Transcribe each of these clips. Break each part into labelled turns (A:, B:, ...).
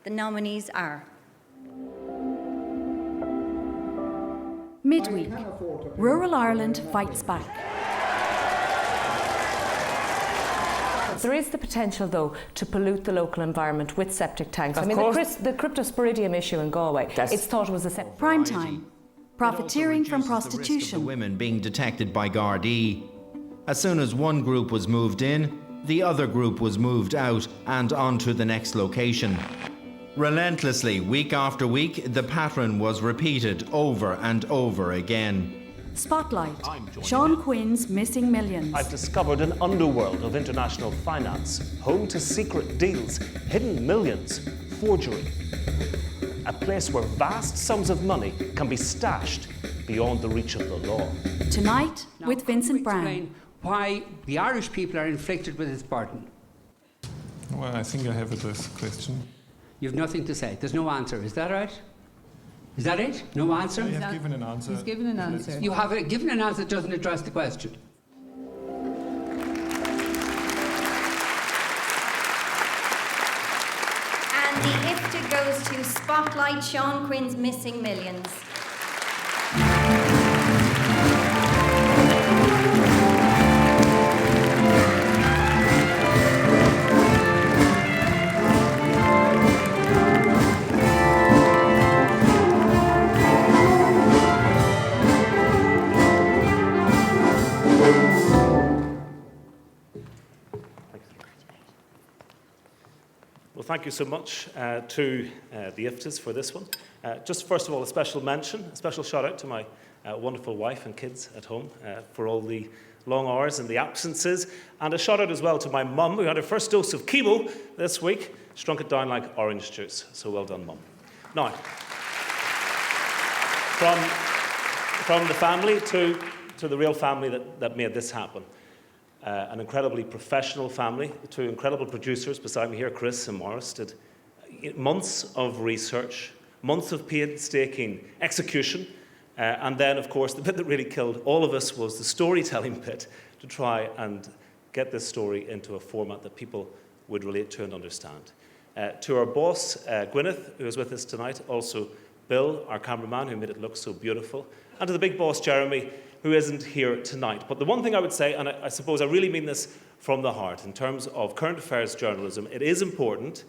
A: The nominees are
B: Midweek, Rural Ireland fights back.
C: There is the potential, though, to pollute the local environment with septic tanks. The cryptosporidium issue in Galway, it's thought was a
B: Prime time, profiteering from prostitution.
D: The risk of the women being detected by Gardaí. As soon as one group was moved in, the other group was moved out and on to the next location. Relentlessly, week after week, the pattern was repeated over and over again.
B: Spotlight, Sean Quinn's missing millions.
E: I've discovered an underworld of international finance, home to secret deals, hidden millions, forgery. A place where vast sums of money can be stashed beyond the reach of the law.
B: Tonight,
F: Now,
B: with Vincent Brown.
F: Explain why the Irish people are inflicted with this burden.
G: Well, I think I have this question.
F: You've nothing to say. There's no answer. Is that right? Is that it? No answer?
G: I have given an answer.
H: He's given an answer.
F: You have given an answer that doesn't address the question.
A: And the IFTA goes to Spotlight, Sean Quinn's missing millions.
E: Well, thank you so much to the IFTAs for this one. Just first of all, a special mention, a special shout out to my wonderful wife and kids at home for all the long hours and the absences. And a shout out as well to my mum, who had her first dose of chemo this week. She drunk it down like orange juice. So well done, Mum. Now, from the family to the real family that made this happen. An incredibly professional family, two incredible producers beside me here, Chris and Morris, did months of research, months of painstaking execution, and then, of course, the bit that really killed all of us was the storytelling bit to try and get this story into a format that people would relate to and understand. To our boss, Gwyneth, who is with us tonight, also Bill, our cameraman, who made it look so beautiful, and to the big boss, Jeremy, who isn't here tonight. But the one thing I would say, and I suppose I really mean this from the heart, in terms of current affairs journalism, it is important.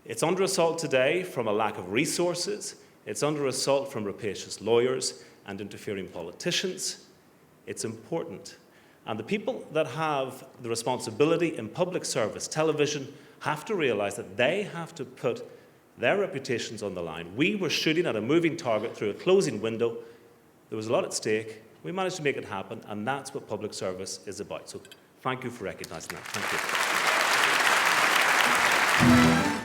E: It's under assault today from a lack of resources. It's under assault from rapacious lawyers and interfering politicians. It's important. And the people that have the responsibility in public service television have to realise that they have to put their reputations on the line. We were shooting at a moving target through a closing window. There was a lot at stake. We managed to make it happen, and that's what public service is about. So thank you for recognising that. Thank you.